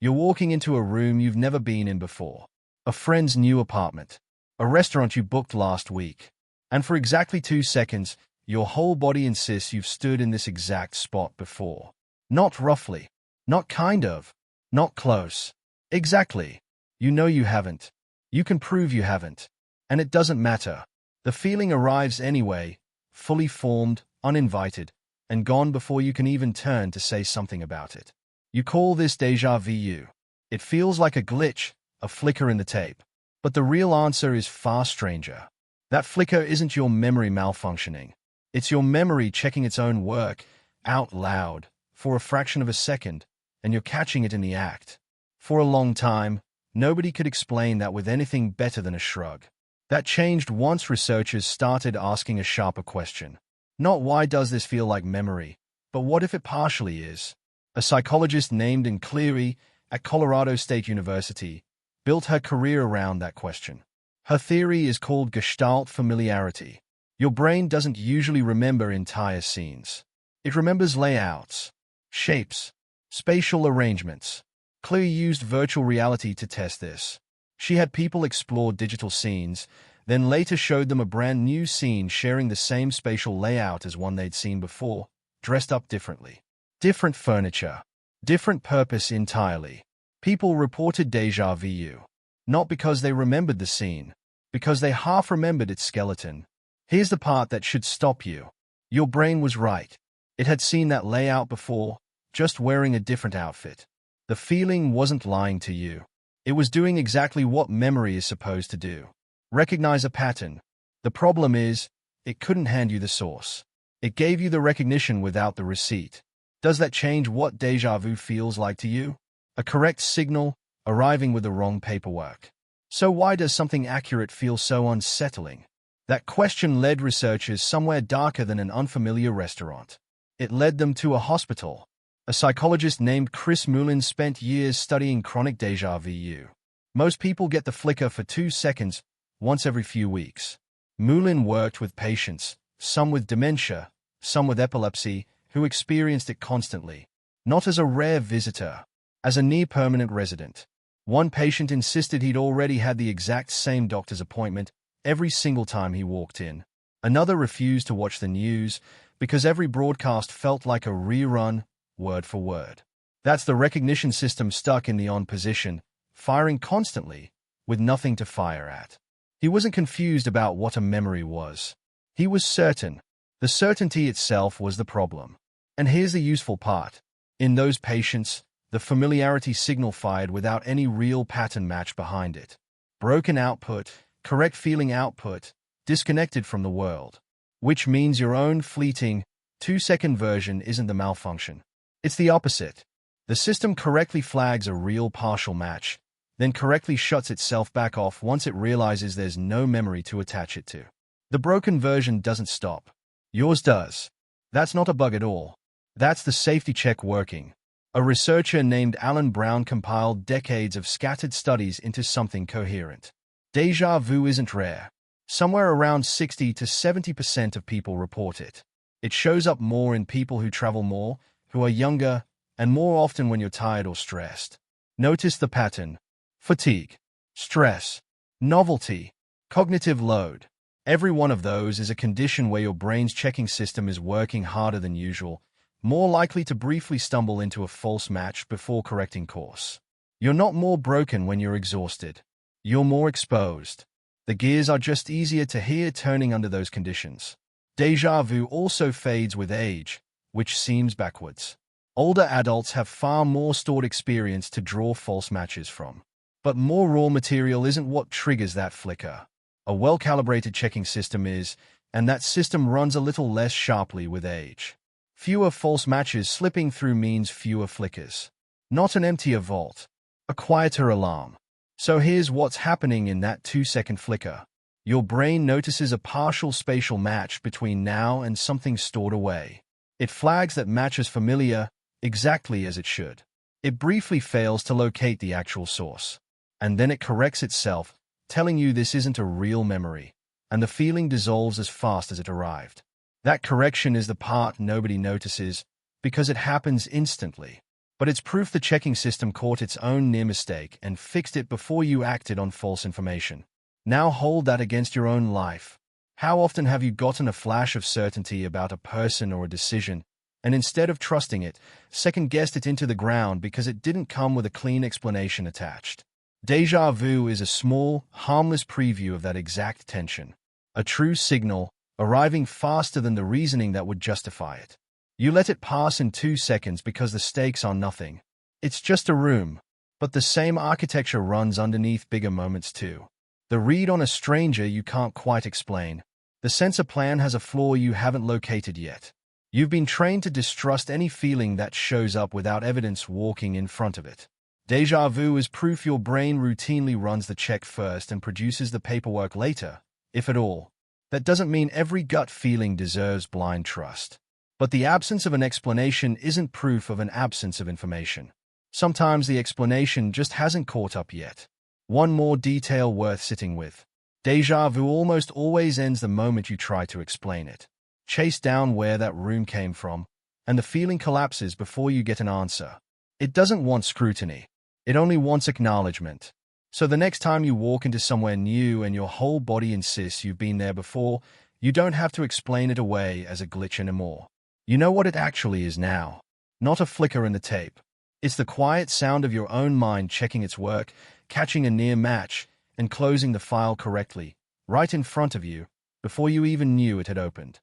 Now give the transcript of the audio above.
You're walking into a room you've never been in before, a friend's new apartment, a restaurant you booked last week, and for exactly 2 seconds, your whole body insists you've stood in this exact spot before. Not roughly, not kind of, not close. Exactly. You know you haven't. You can prove you haven't. And it doesn't matter. The feeling arrives anyway, fully formed, uninvited, and gone before you can even turn to say something about it. You call this déjà vu. It feels like a glitch, a flicker in the tape. But the real answer is far stranger. That flicker isn't your memory malfunctioning. It's your memory checking its own work, out loud, for a fraction of a second, and you're catching it in the act. For a long time, nobody could explain that with anything better than a shrug. That changed once researchers started asking a sharper question. Not why does this feel like memory, but what if it partially is? A psychologist named Cleary at Colorado State University built her career around that question. Her theory is called Gestalt familiarity. Your brain doesn't usually remember entire scenes. It remembers layouts, shapes, spatial arrangements. Cleary used virtual reality to test this. She had people explore digital scenes, then later showed them a brand new scene sharing the same spatial layout as one they'd seen before, dressed up differently. Different furniture, different purpose entirely. People reported déjà vu, not because they remembered the scene, because they half remembered its skeleton. Here's the part that should stop you. Your brain was right. It had seen that layout before, just wearing a different outfit. The feeling wasn't lying to you. It was doing exactly what memory is supposed to do. Recognize a pattern. The problem is, it couldn't hand you the source. It gave you the recognition without the receipt. Does that change what déjà vu feels like to you? A correct signal, arriving with the wrong paperwork. So why does something accurate feel so unsettling? That question led researchers somewhere darker than an unfamiliar restaurant. It led them to a hospital. A psychologist named Chris Mullin spent years studying chronic déjà vu. Most people get the flicker for 2 seconds, once every few weeks. Mullin worked with patients, some with dementia, some with epilepsy, who experienced it constantly, not as a rare visitor, as a near-permanent resident. One patient insisted he'd already had the exact same doctor's appointment every single time he walked in. Another refused to watch the news because every broadcast felt like a rerun, word for word. That's the recognition system stuck in the on position, firing constantly, with nothing to fire at. He wasn't confused about what a memory was. He was certain. The certainty itself was the problem. And here's the useful part. In those patients, the familiarity signal fired without any real pattern match behind it. Broken output, correct feeling output, disconnected from the world. Which means your own fleeting, 2-second version isn't the malfunction. It's the opposite. The system correctly flags a real partial match, then correctly shuts itself back off once it realizes there's no memory to attach it to. The broken version doesn't stop. Yours does. That's not a bug at all. That's the safety check working. A researcher named Alan Brown compiled decades of scattered studies into something coherent. Déjà vu isn't rare. Somewhere around 60 to 70% of people report it. It shows up more in people who travel more, who are younger, and more often when you're tired or stressed. Notice the pattern. Fatigue, stress, novelty, cognitive load. Every one of those is a condition where your brain's checking system is working harder than usual, more likely to briefly stumble into a false match before correcting course. You're not more broken when you're exhausted. You're more exposed. The gears are just easier to hear turning under those conditions. Déjà vu also fades with age, which seems backwards. Older adults have far more stored experience to draw false matches from. But more raw material isn't what triggers that flicker. A well-calibrated checking system is, and that system runs a little less sharply with age. Fewer false matches slipping through means fewer flickers. Not an emptier vault, a quieter alarm. So here's what's happening in that 2-second flicker. Your brain notices a partial spatial match between now and something stored away. It flags that match as familiar, exactly as it should. It briefly fails to locate the actual source. And then it corrects itself, telling you this isn't a real memory, and the feeling dissolves as fast as it arrived. That correction is the part nobody notices, because it happens instantly. But it's proof the checking system caught its own near mistake and fixed it before you acted on false information. Now hold that against your own life. How often have you gotten a flash of certainty about a person or a decision, and instead of trusting it, second-guessed it into the ground because it didn't come with a clean explanation attached? Déjà vu is a small, harmless preview of that exact tension. A true signal, arriving faster than the reasoning that would justify it. You let it pass in 2 seconds because the stakes are nothing. It's just a room. But the same architecture runs underneath bigger moments too. The read on a stranger you can't quite explain. The sensor plan has a flaw you haven't located yet. You've been trained to distrust any feeling that shows up without evidence walking in front of it. Déjà vu is proof your brain routinely runs the check first and produces the paperwork later, if at all. That doesn't mean every gut feeling deserves blind trust. But the absence of an explanation isn't proof of an absence of information. Sometimes the explanation just hasn't caught up yet. One more detail worth sitting with. Déjà vu almost always ends the moment you try to explain it. Chase down where that room came from, and the feeling collapses before you get an answer. It doesn't want scrutiny. It only wants acknowledgement. So the next time you walk into somewhere new and your whole body insists you've been there before, you don't have to explain it away as a glitch anymore. You know what it actually is now. Not a flicker in the tape. It's the quiet sound of your own mind checking its work, catching a near match, and closing the file correctly, right in front of you, before you even knew it had opened.